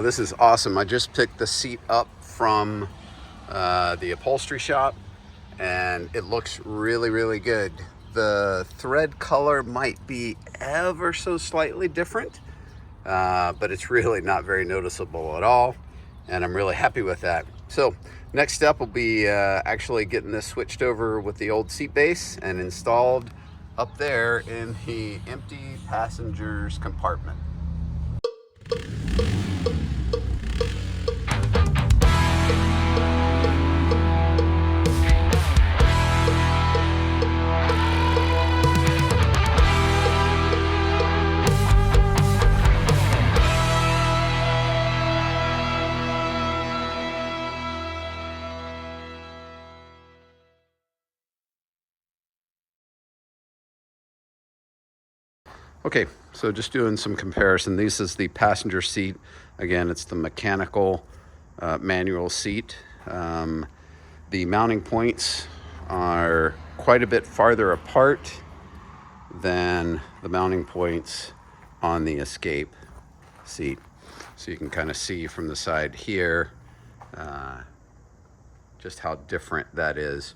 This is awesome. I just picked the seat up from the upholstery shop and it looks really, really good. The thread color might be ever so slightly different, but it's really not very noticeable at all. And I'm really happy with that. So next step will be actually getting this switched over with the old seat base and installed up there in the empty passenger's compartment. Okay, so just doing some comparison. This is the passenger seat. Again, it's the mechanical manual seat. The mounting points are quite a bit farther apart than the mounting points on the Escape seat. So you can kind of see from the side here just how different that is.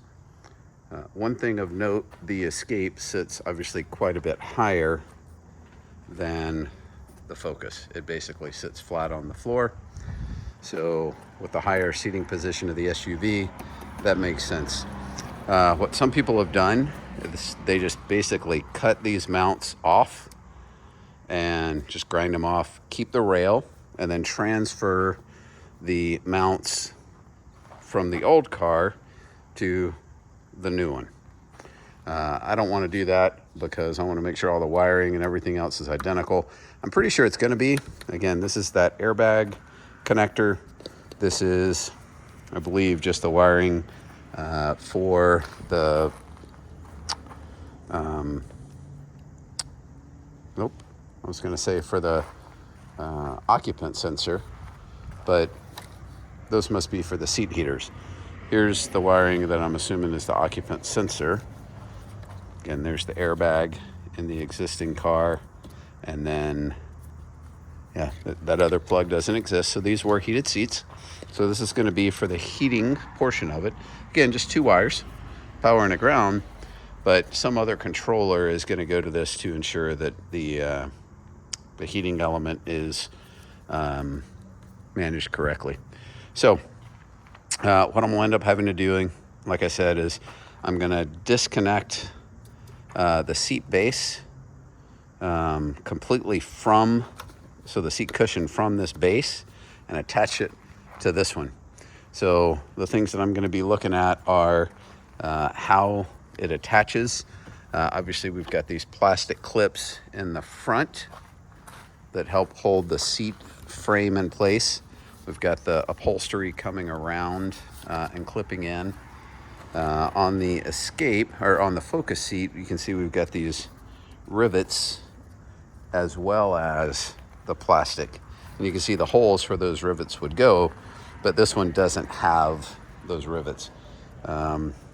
One thing of note, the Escape sits obviously quite a bit higher than the Focus. It basically sits flat on the floor. So with the higher seating position of the SUV, that makes sense. What some people have done is they just basically cut these mounts off and just grind them off, keep the rail, and then transfer the mounts from the old car to the new one. I don't want to do that because I want to make sure all the wiring and everything else is identical. I'm pretty sure it's going to be. Again, this is that airbag connector. This is, I believe, just the wiring for the, nope, I was going to say for the occupant sensor, but those must be for the seat heaters. Here's the wiring that I'm assuming is the occupant sensor. Again, there's the airbag in the existing car. And then, yeah, that other plug doesn't exist. So these were heated seats. So this is going to be for the heating portion of it. Again, just two wires, power and a ground. But some other controller is going to go to this to ensure that the heating element is managed correctly. So what I'm going to end up having to do, like I said, is I'm going to disconnect the seat base completely so the seat cushion from this base, and attach it to this one. So the things that I'm going to be looking at are how it attaches. Obviously, we've got these plastic clips in the front that help hold the seat frame in place. We've got the upholstery coming around and clipping in. On the Escape, or on the Focus seat, you can see we've got these rivets as well as the plastic. And you can see the holes for those rivets would go, but this one doesn't have those rivets.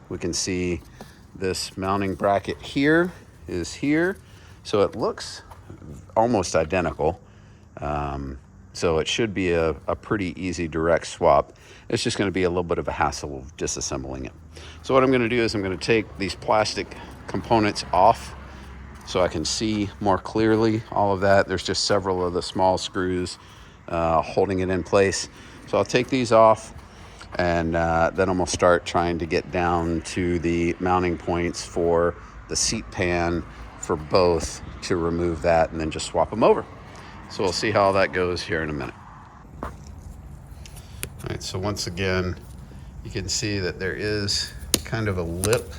We can see this mounting bracket here is here, so it looks almost identical. So it should be a pretty easy direct swap. It's just going to be a little bit of a hassle of disassembling it. So what I'm going to do is I'm going to take these plastic components off so I can see more clearly all of that. There's just several of the small screws holding it in place. So I'll take these off, and then I'm going to start trying to get down to the mounting points for the seat pan for both, to remove that and then just swap them over. So we'll see how that goes here in a minute. All right, so once again, you can see that there is kind of a lip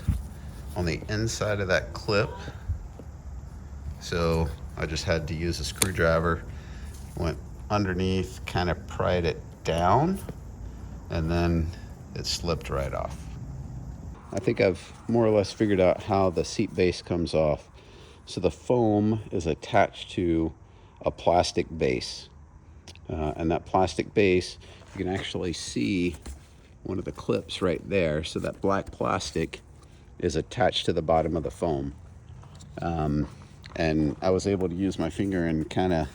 on the inside of that clip. So I just had to use a screwdriver, went underneath, kind of pried it down, and then it slipped right off. I think I've more or less figured out how the seat base comes off. So the foam is attached to a plastic base, and that plastic base, you can actually see one of the clips right there. So that black plastic is attached to the bottom of the foam, and I was able to use my finger and kind of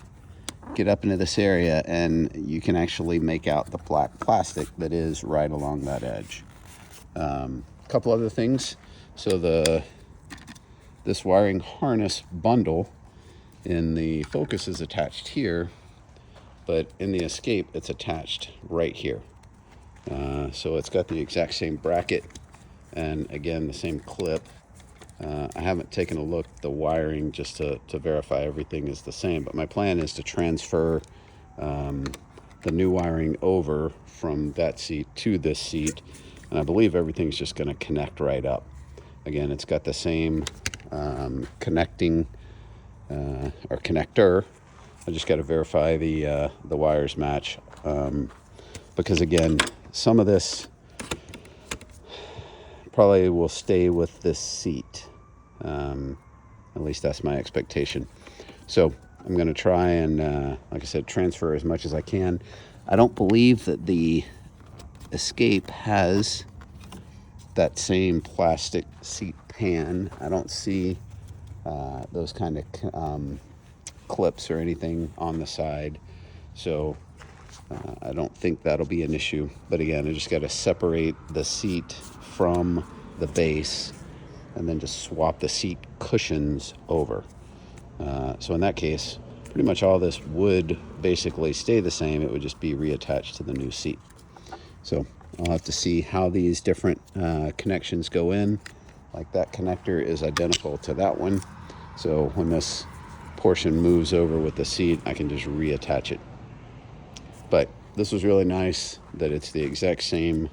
get up into this area and you can actually make out the black plastic that is right along that edge. A couple other things. So this wiring harness bundle in the focus is attached here, but in the escape it's attached right here. So it's got the exact same bracket and again the same clip. I haven't taken a look at the wiring just to verify everything is the same, but my plan is to transfer the new wiring over from that seat to this seat, and I believe everything's just going to connect right up. Again, it's got the same connecting or connector. I just got to verify the wires match, because again, some of this probably will stay with this seat. At least that's my expectation. So I'm going to try and, like I said, transfer as much as I can. I don't believe that the Escape has that same plastic seat pan. I don't see those kind of clips or anything on the side. So I don't think that'll be an issue. But again, I just got to separate the seat from the base and then just swap the seat cushions over. So in that case, pretty much all this would basically stay the same. It would just be reattached to the new seat. So I'll have to see how these different connections go in. Like that connector is identical to that one. So when this portion moves over with the seat, I can just reattach it. But this was really nice that it's the exact same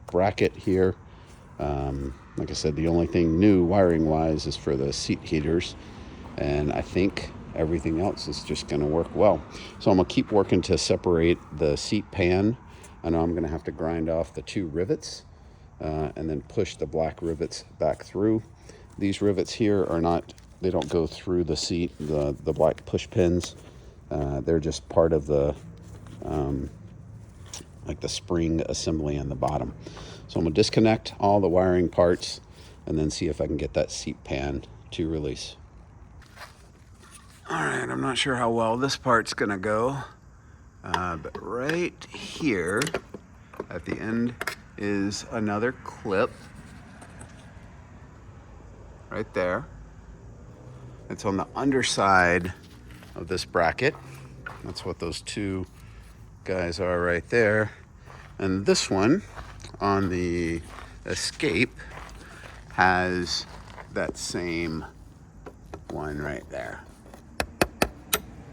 bracket here. Like I said, the only thing new wiring wise is for the seat heaters, and I think everything else is just going to work well. So I'm going to keep working to separate the seat pan. I know I'm going to have to grind off the 2 rivets and then push the black rivets back through. These rivets here are not, they don't go through the seat, the black push pins. They're just part of the like the spring assembly on the bottom. So I'm going to disconnect all the wiring parts and then see if I can get that seat pan to release. All right, I'm not sure how well this part's going to go, but right here at the end is another clip right there. It's on the underside of this bracket. That's what those 2 guys are right there. And this one on the Escape has that same one right there.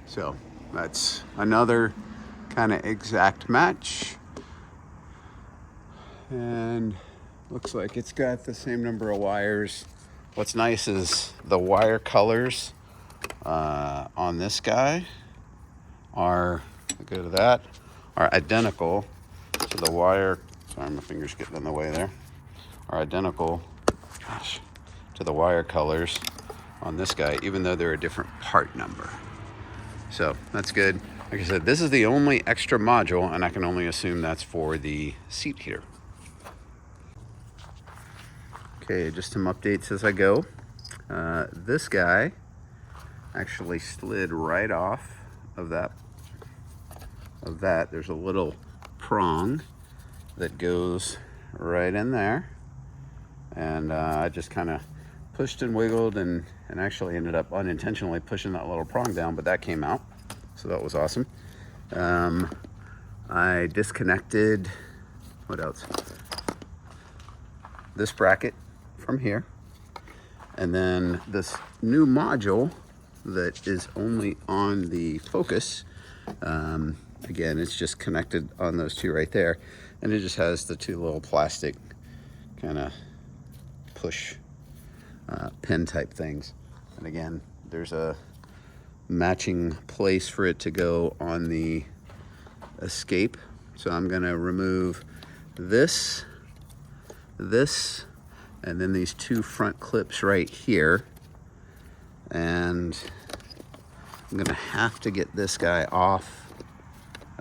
So that's another kind of exact match. And looks like it's got the same number of wires. What's nice is the wire colors on this guy are, go to that, are identical to the wire, sorry my finger's getting in the way there, are identical, gosh, to the wire colors on this guy, even though they're a different part number. So that's good. Like I said, this is the only extra module, and I can only assume that's for the seat heater. Okay, just some updates as I go. This guy actually slid right off of that. There's a little prong that goes right in there, and I just kind of pushed and wiggled and actually ended up unintentionally pushing that little prong down, but that came out, so that was awesome. I disconnected, what else? This bracket from here, and then this new module that is only on the Focus. Again, it's just connected on those 2 right there, and it just has the 2 little plastic kind of push pin type things. And again, there's a matching place for it to go on the Escape. So I'm going to remove this, and then these 2 front clips right here. And I'm going to have to get this guy off.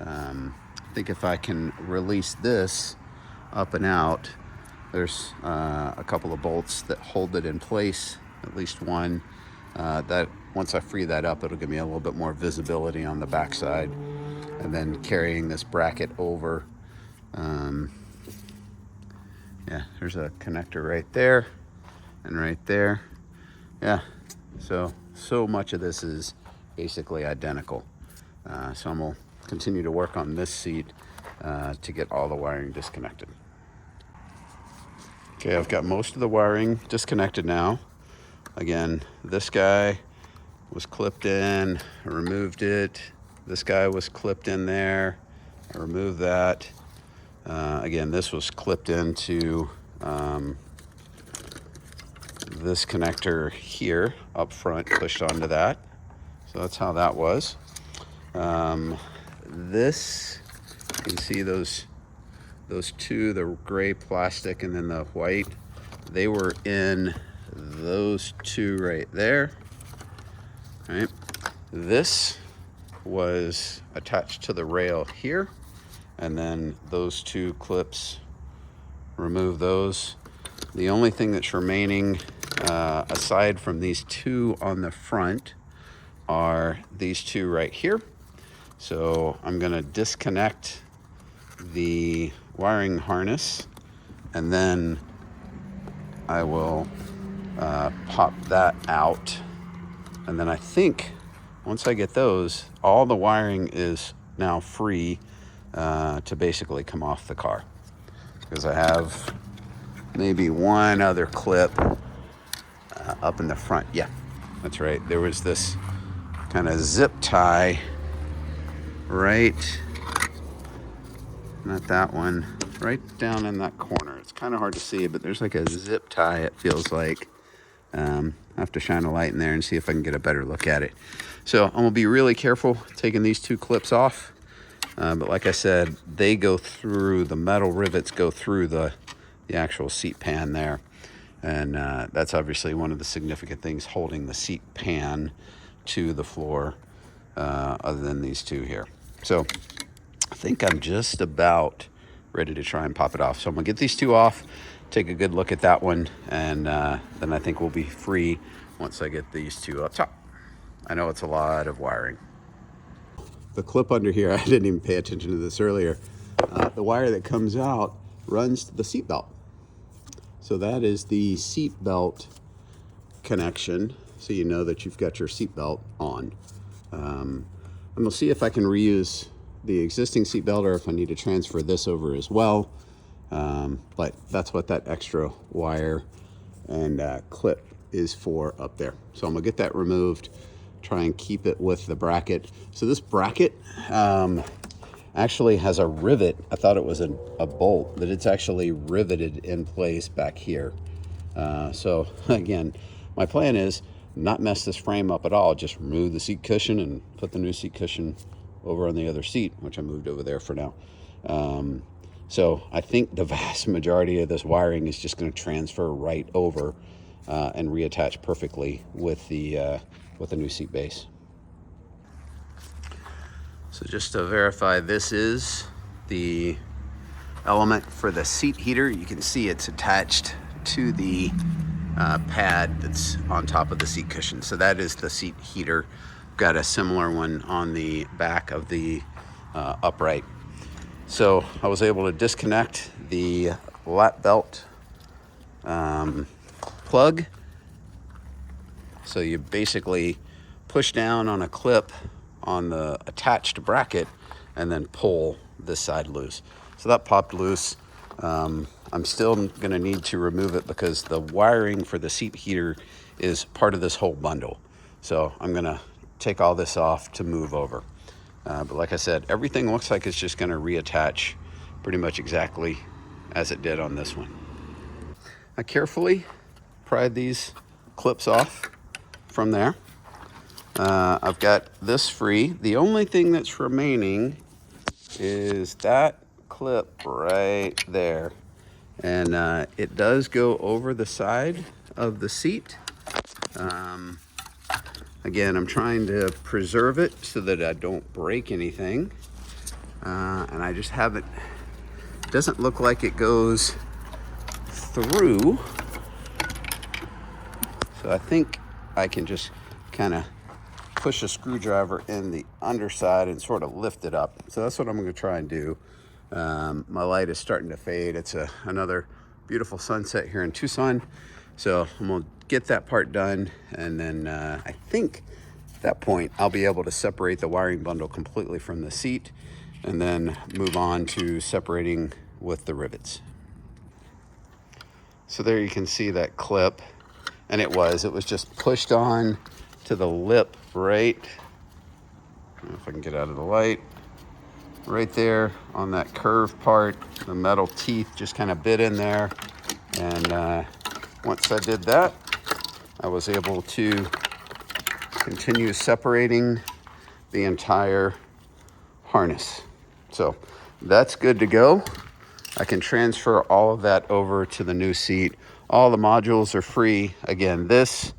I think if I can release this up and out, there's a couple of bolts that hold it in place, at least one. That once I free that up, it'll give me a little bit more visibility on the backside. And then carrying this bracket over. Yeah, there's a connector right there and right there. Yeah, so much of this is basically identical. So I'm gonna continue to work on this seat to get all the wiring disconnected. Okay, I've got most of the wiring disconnected now. Again, this guy was clipped in, I removed it. This guy was clipped in there, I removed that. Again, this was clipped into this connector here up front, pushed onto that. So that's how that was. This, you can see those two, the gray plastic and then the white, they were in those two right there. Right. This was attached to the rail here, and then those two clips, remove those. The only thing that's remaining aside from these two on the front are these two right here. So I'm going to disconnect the wiring harness, and then I will pop that out. And then I think once I get those, all the wiring is now free to basically come off the car. Because I have maybe one other clip up in the front. Yeah, that's right. There was this kind of zip tie right, not that one, right down in that corner. It's kind of hard to see, but there's like a zip tie, it feels like. I have to shine a light in there and see if I can get a better look at it. So I'm gonna be really careful taking these two clips off. But like I said, they go through, the metal rivets go through the actual seat pan there. And that's obviously one of the significant things holding the seat pan to the floor, other than these two here. So I think I'm just about ready to try and pop it off. So I'm gonna get these two off, take a good look at that one, and then I think we'll be free once I get these two up top. I know it's a lot of wiring. The clip under here, I didn't even pay attention to this earlier. The wire that comes out runs to the seat belt. So that is the seat belt connection, so you know that you've got your seat belt on. I'm gonna see if I can reuse the existing seat belt or if I need to transfer this over as well. But that's what that extra wire and clip is for up there. So I'm gonna get that removed, try and keep it with the bracket. So this bracket actually has a rivet. I thought it was a bolt, but it's actually riveted in place back here. So again, my plan is not mess this frame up at all, just remove the seat cushion and put the new seat cushion over on the other seat, which I moved over there for now. So I think the vast majority of this wiring is just going to transfer right over and reattach perfectly with the new seat base. So just to verify, this is the element for the seat heater. You can see it's attached to the pad that's on top of the seat cushion. So that is the seat heater. Got a similar one on the back of the upright. So I was able to disconnect the lap belt plug. So you basically push down on a clip on the attached bracket and then pull this side loose. So that popped loose. I'm still gonna need to remove it because the wiring for the seat heater is part of this whole bundle. So I'm gonna take all this off to move over. But like I said, everything looks like it's just gonna reattach pretty much exactly as it did on this one. I carefully pried these clips off from there. I've got this free. The only thing that's remaining is that clip right there. And it does go over the side of the seat. Again, I'm trying to preserve it so that I don't break anything. And I just haven't, it doesn't look like it goes through. So I think I can just kind of push a screwdriver in the underside and sort of lift it up. So that's what I'm going to try and do. My light is starting to fade. It's another beautiful sunset here in Tucson. So I'm going to get that part done, and then I think at that point I'll be able to separate the wiring bundle completely from the seat and then move on to separating with the rivets. So there you can see that clip, and it was just pushed on to the lip right, I don't know if I can get out of the light, right there on that curved part. The metal teeth just kind of bit in there, and once I did that, I was able to continue separating the entire harness. So that's good to go. I can transfer all of that over to the new seat. All the modules are free. Again, this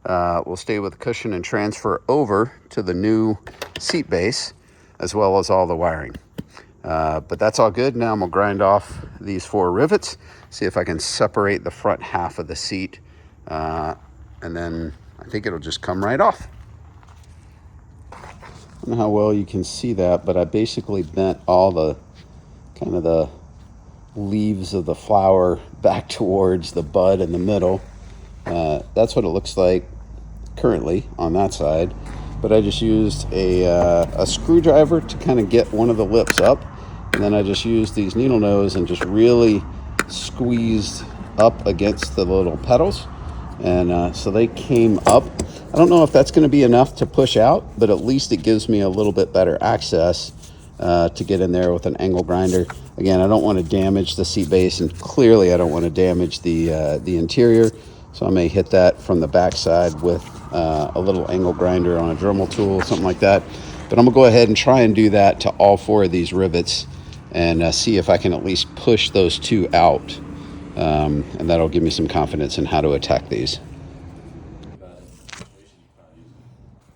will stay with the cushion and transfer over to the new seat base, as well as all the wiring. But that's all good. Now I'm gonna grind off these 4 rivets, see if I can separate the front half of the seat, and then I think it'll just come right off. I don't know how well you can see that, but I basically bent all the kind of the leaves of the flower back towards the bud in the middle. That's what it looks like currently on that side, but I just used a screwdriver to kind of get one of the lips up, and then I just used these needle nose and just really squeezed up against the little petals, and so they came up. I don't know if that's going to be enough to push out, but at least it gives me a little bit better access to get in there with an angle grinder. Again, I don't want to damage the seat base, and clearly I don't want to damage the interior, so I may hit that from the backside with a little angle grinder on a Dremel tool, something like that. But I'm gonna go ahead and try and do that to all 4 of these rivets, and see if I can at least push those 2 out, and that'll give me some confidence in how to attack these.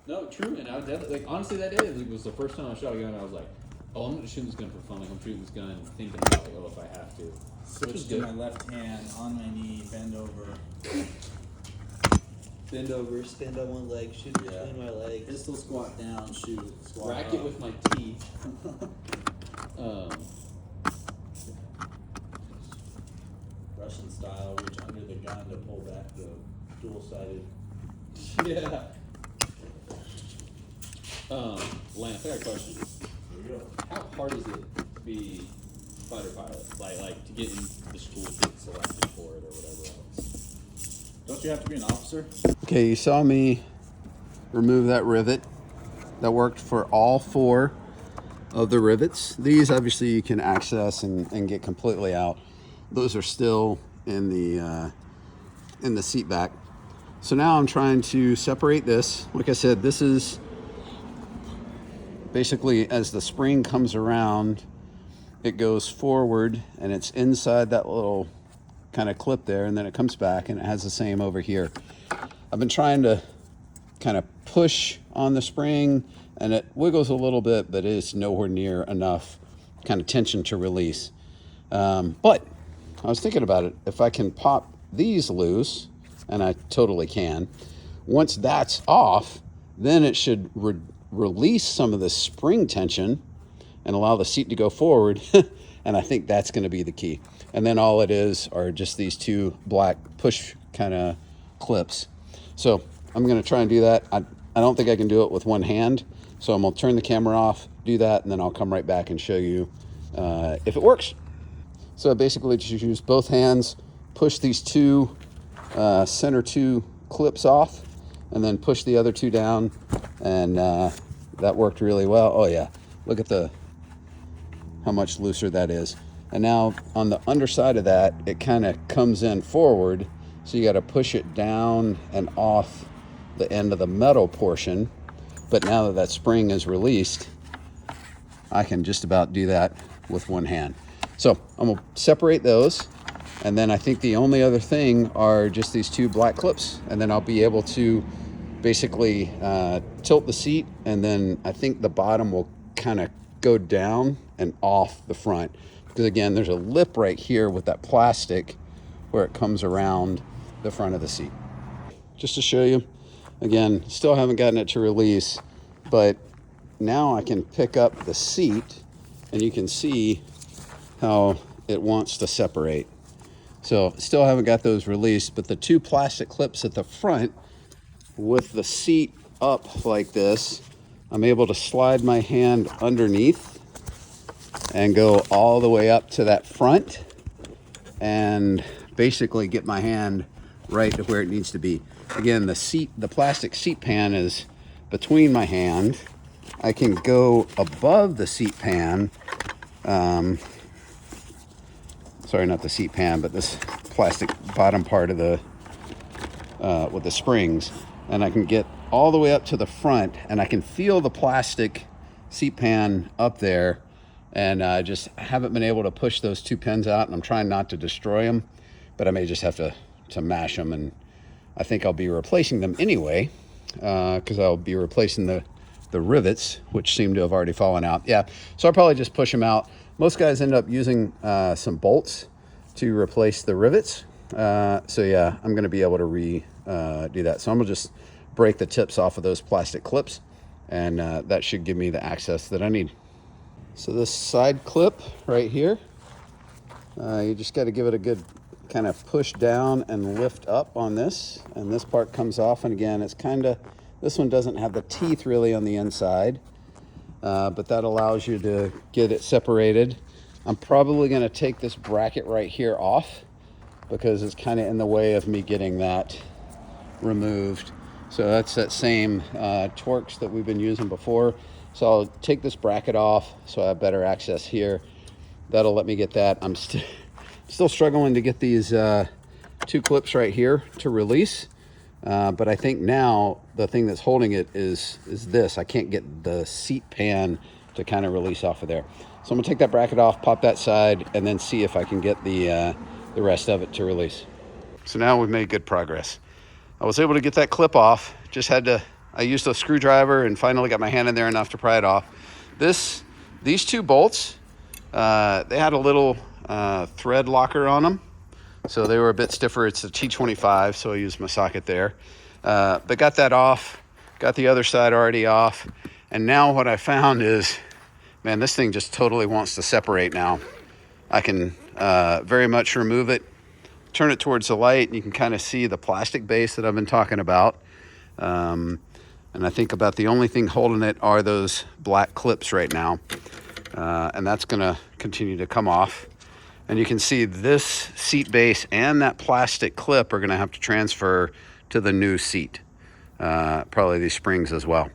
No, true, and I was definitely, like, honestly, that day it was the first time I shot a gun. I was like, oh, I'm gonna shoot this gun for fun. Like, I'm shooting this gun, thinking about, like, oh, if I have to. Switch to my left hand, on my knee, bend over. Bend over, stand on one leg, shoot between my legs. Pistol squat down, shoot, squat Rack up. it with my teeth. Russian style, reach under the gun to pull back the dual-sided. Yeah. Lance, I got a question. Here we go. How hard is it to be fighter pilot? Like to get in the school to get selected for it or whatever else? Don't you have to be an officer? Okay, you saw me remove that rivet. That worked for all 4 of the rivets. These obviously you can access and get completely out. Those are still in the seat back. So now I'm trying to separate this. Like I said, this is basically, as the spring comes around, it goes forward and it's inside that little kind of clip there, and then it comes back, and it has the same over here. I've been trying to kind of push on the spring, and it wiggles a little bit, but it's nowhere near enough kind of tension to release. But I was thinking about it. If I can pop these loose, and I totally can, once that's off, then it should release some of the spring tension and allow the seat to go forward. And I think that's going to be the key. And then all it is are just these 2 black push kind of clips. So I'm going to try and do that. I don't think I can do it with one hand, so I'm going to turn the camera off, do that, and then I'll come right back and show you if it works. So I basically just use both hands, push these 2 center 2 clips off, and then push the other 2 down, and that worked really well. Oh yeah, look at how much looser that is. And now on the underside of that, it kind of comes in forward, so you got to push it down and off the end of the metal portion. But now that that spring is released, I can just about do that with one hand. So I'm gonna separate those, and then I think the only other thing are just these 2 black clips, and then I'll be able to basically tilt the seat, and then I think the bottom will kind of go down and off the front, because again, there's a lip right here with that plastic where it comes around the front of the seat. Just to show you, Again, still haven't gotten it to release, but now I can pick up the seat and you can see how it wants to separate. So still haven't got those released, but the two plastic clips at the front with the seat up like this, I'm able to slide my hand underneath and go all the way up to that front and basically get my hand right to where it needs to be. Again, the plastic seat pan is between my hand. I can go above the seat pan. Sorry, not the seat pan, but this plastic bottom part of the, with the springs. And I can get all the way up to the front and I can feel the plastic seat pan up there. And I just haven't been able to push those two pins out, and I'm trying not to destroy them, but I may just have to mash them, and I think I'll be replacing them anyway, because I'll be replacing the rivets, which seem to have already fallen out. Yeah, so I'll probably just push them out. Most guys end up using some bolts to replace the rivets. So yeah, I'm gonna be able to do that. So I'm gonna just break the tips off of those plastic clips, and that should give me the access that I need. So this side clip right here, you just got to give it a good kind of push down and lift up on this, and this part comes off. And again, it's kind of, this one doesn't have the teeth really on the inside, but that allows you to get it separated. I'm probably going to take this bracket right here off because it's kind of in the way of me getting that removed. So that's that same Torx that we've been using before. So I'll take this bracket off so I have better access here. That'll let me get that. I'm still struggling to get these two clips right here to release. But I think now the thing that's holding it is this. I can't get the seat pan to kind of release off of there. So I'm gonna take that bracket off, pop that side, and then see if I can get the rest of it to release. So now we've made good progress. I was able to get that clip off, just had to, I used a screwdriver and finally got my hand in there enough to pry it off. These two bolts, they had a little thread locker on them, so they were a bit stiffer. It's a T25, so I used my socket there. But got that off, got the other side already off, and now what I found is, man, this thing just totally wants to separate now. I can very much remove it, turn it towards the light, and you can kind of see the plastic base that I've been talking about. And I think about the only thing holding it are those black clips right now. And that's gonna continue to come off. And you can see this seat base and that plastic clip are gonna have to transfer to the new seat. Probably these springs as well.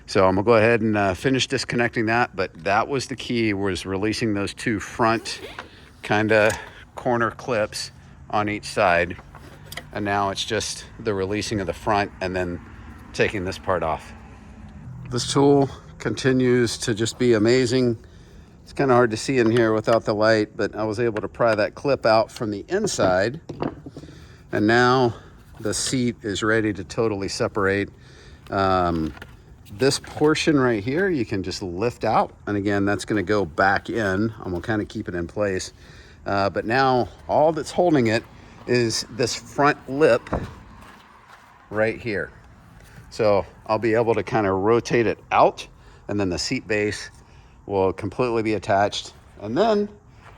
So I'm gonna go ahead and finish disconnecting that, but that was the key, was releasing those two front kind of corner clips on each side. And now it's just the releasing of the front and then taking this part off. This tool continues to just be amazing. It's kind of hard to see in here without the light, but I was able to pry that clip out from the inside, and now the seat is ready to totally separate. This portion right here, you can just lift out, and again, that's gonna go back in. I'm gonna kind of keep it in place. But now all that's holding it is this front lip right here. So I'll be able to kind of rotate it out, and then the seat base will completely be attached. And then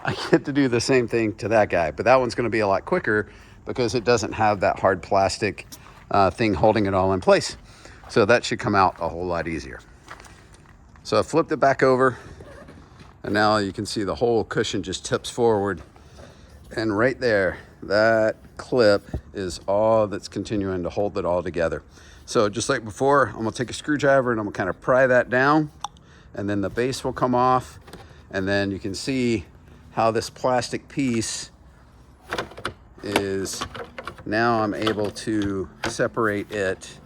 I get to do the same thing to that guy, but that one's gonna be a lot quicker because it doesn't have that hard plastic thing holding it all in place. So that should come out a whole lot easier. So I flipped it back over, and now you can see the whole cushion just tips forward. And right there, that clip is all that's continuing to hold it all together. So just like before, I'm gonna take a screwdriver and I'm gonna kind of pry that down, and then the base will come off. And then you can see how this plastic piece is, now I'm able to separate it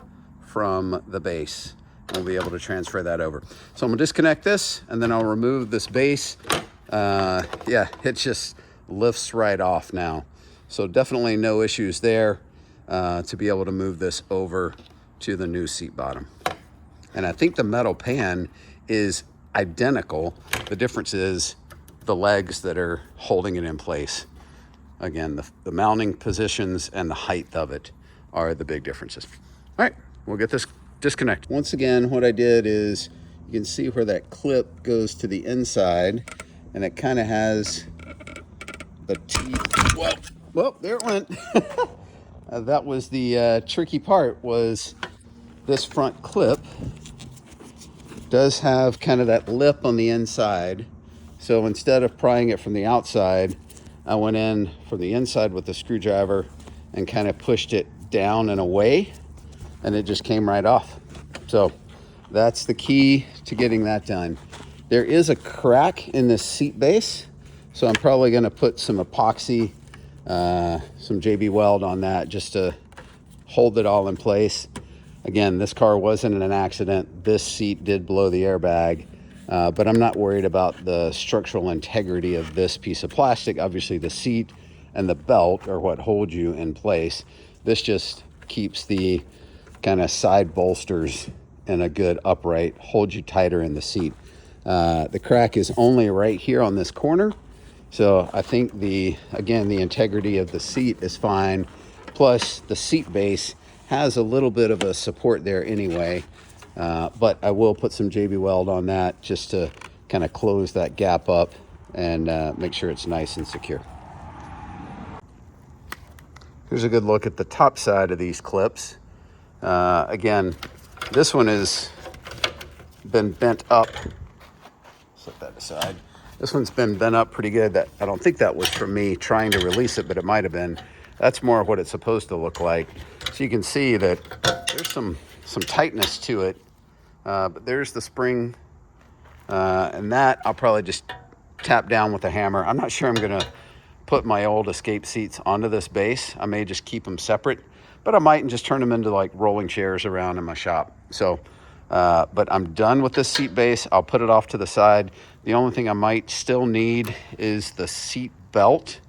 from the base. We'll be able to transfer that over. So I'm gonna disconnect this, and then I'll remove this base. Yeah, it just lifts right off now. So definitely no issues there to be able to move this over to the new seat bottom. And I think the metal pan is identical. The difference is the legs that are holding it in place. Again, the mounting positions and the height of it are the big differences. All right, we'll get this disconnected. Once again, what I did is, you can see where that clip goes to the inside, and it kind of has the teeth. Well, there it went. That was the tricky part, was this front clip does have kind of that lip on the inside. So instead of prying it from the outside, I went in from the inside with the screwdriver and kind of pushed it down and away, and it just came right off. So that's the key to getting that done. There is a crack in this seat base, so I'm probably going to put some epoxy, some JB Weld on that, just to hold it all in place. Again, this car wasn't an accident. This seat did blow the airbag, but I'm not worried about the structural integrity of this piece of plastic. Obviously, the seat and the belt are what hold you in place. This just keeps the kind of side bolsters in a good upright, hold you tighter in the seat. The crack is only right here on this corner. So I think again, the integrity of the seat is fine. Plus the seat base has a little bit of a support there anyway. But I will put some JB Weld on that just to kind of close that gap up and make sure it's nice and secure. Here's a good look at the top side of these clips. Again, this one has been bent up. Set that aside. This one's been bent up pretty good. I don't think that was from me trying to release it, but it might have been. That's more what it's supposed to look like. So you can see that there's some tightness to it. But there's the spring, and that I'll probably just tap down with a hammer. I'm not sure I'm gonna put my old Escape seats onto this base. I may just keep them separate, but I might and just turn them into like rolling chairs around in my shop. So, but I'm done with this seat base. I'll put it off to the side. The only thing I might still need is the seat belt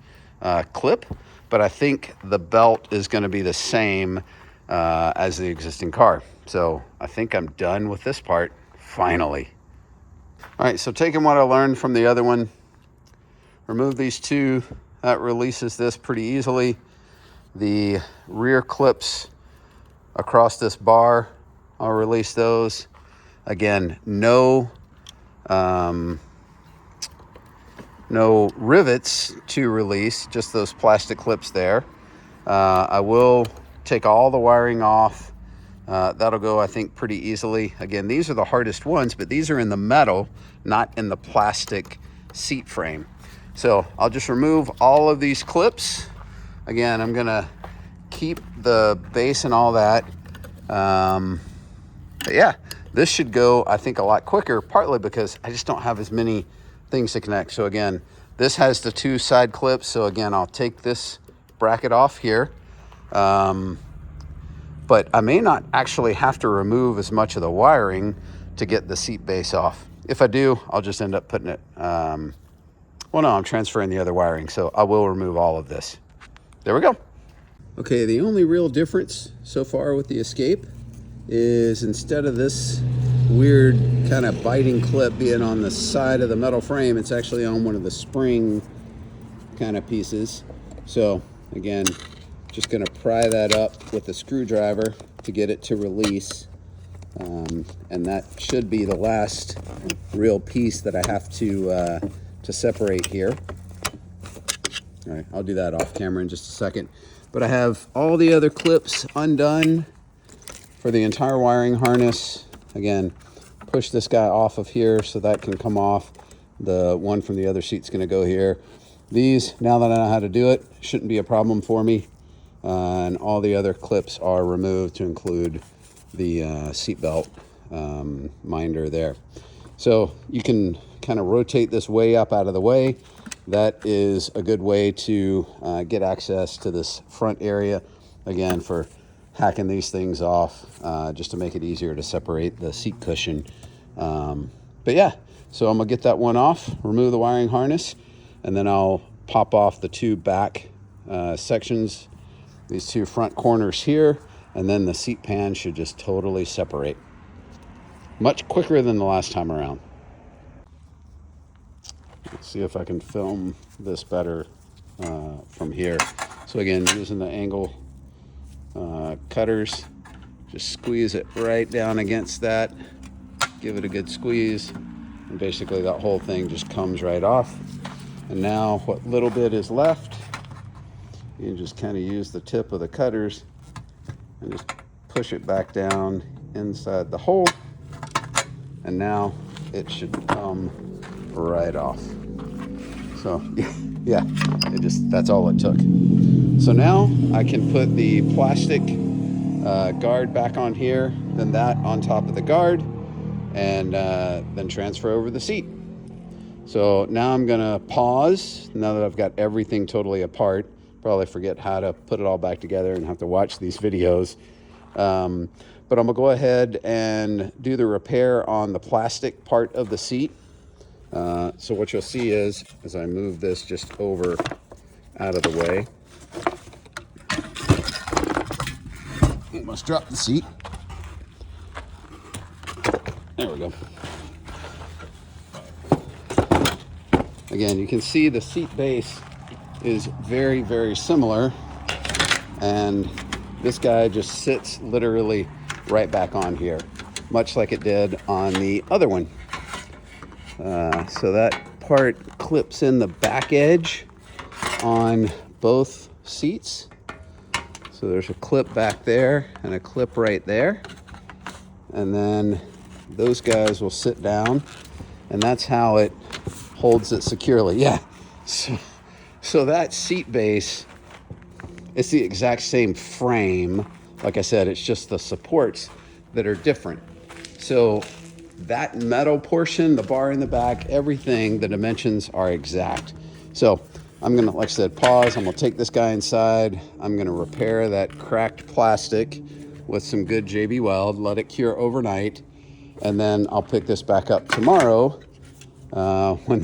clip, but I think the belt is gonna be the same as the existing car. So I think I'm done with this part, finally. All right, so taking what I learned from the other one, remove these two. That releases this pretty easily. The rear clips across this bar, I'll release those. Again, no rivets to release, just those plastic clips there. I will take all the wiring off. That'll go, I think, pretty easily. Again, these are the hardest ones, but these are in the metal, not in the plastic seat frame. So I'll just remove all of these clips. Again, I'm gonna keep the base and all that. But yeah, this should go, I think, a lot quicker, partly because I just don't have as many things to connect. So again, this has the two side clips. So again, I'll take this bracket off here. But I may not actually have to remove as much of the wiring to get the seat base off. If I do, I'll just end up putting it, well, no, I'm transferring the other wiring, so I will remove all of this. There we go. Okay, the only real difference so far with the Escape is instead of this weird kind of biting clip being on the side of the metal frame, it's actually on one of the spring kind of pieces. So again, just gonna pry that up with a screwdriver to get it to release. And that should be the last real piece that I have to separate here. All right, I'll do that off camera in just a second. But I have all the other clips undone for the entire wiring harness. Again, push this guy off of here so that can come off. The one from the other seat's gonna go here. These, now that I know how to do it, shouldn't be a problem for me. And all the other clips are removed to include the seat belt minder there. So you can kind of rotate this way up out of the way. That is a good way to get access to this front area. Again, for hacking these things off, just to make it easier to separate the seat cushion. But yeah, so I'm gonna get that one off, remove the wiring harness, and then I'll pop off the two back sections, these two front corners here, and then the seat pan should just totally separate. Much quicker than the last time around. Let's see if I can film this better from here. So again, using the angle cutters, Just squeeze it right down against that. Give it a good squeeze. And basically that whole thing just comes right off. And now what little bit is left, you can just kind of use the tip of the cutters and just push it back down inside the hole. And now it should come right off. So yeah, that's all it took. So now I can put the plastic guard back on here, then that on top of the guard, and then transfer over the seat. So now I'm gonna pause, now that I've got everything totally apart. Probably forget how to put it all back together and have to watch these videos. But I'm gonna go ahead and do the repair on the plastic part of the seat. So what you'll see is, as I move this just over out of the way, almost dropped the seat. There we go. Again, you can see the seat base is very, very similar, and this guy just sits literally right back on here, much like it did on the other one. So that part clips in the back edge on both seats. So there's a clip back there and a clip right there. And then those guys will sit down, and that's how it holds it securely. Yeah. So that seat base, it's the exact same frame. Like I said, it's just the supports that are different. So that metal portion, the bar in the back, everything, the dimensions are exact. So I'm gonna, like I said, pause. I'm gonna take this guy inside. I'm gonna repair that cracked plastic with some good JB Weld, let it cure overnight, and then I'll pick this back up tomorrow when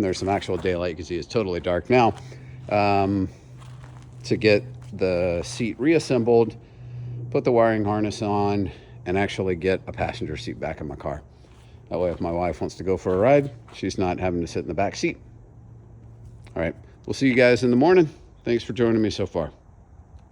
there's some actual daylight. You can see it's totally dark now, to get the seat reassembled, put the wiring harness on, and actually get a passenger seat back in my car. That way, if my wife wants to go for a ride, she's not having to sit in the back seat. All right, we'll see you guys in the morning. Thanks for joining me so far.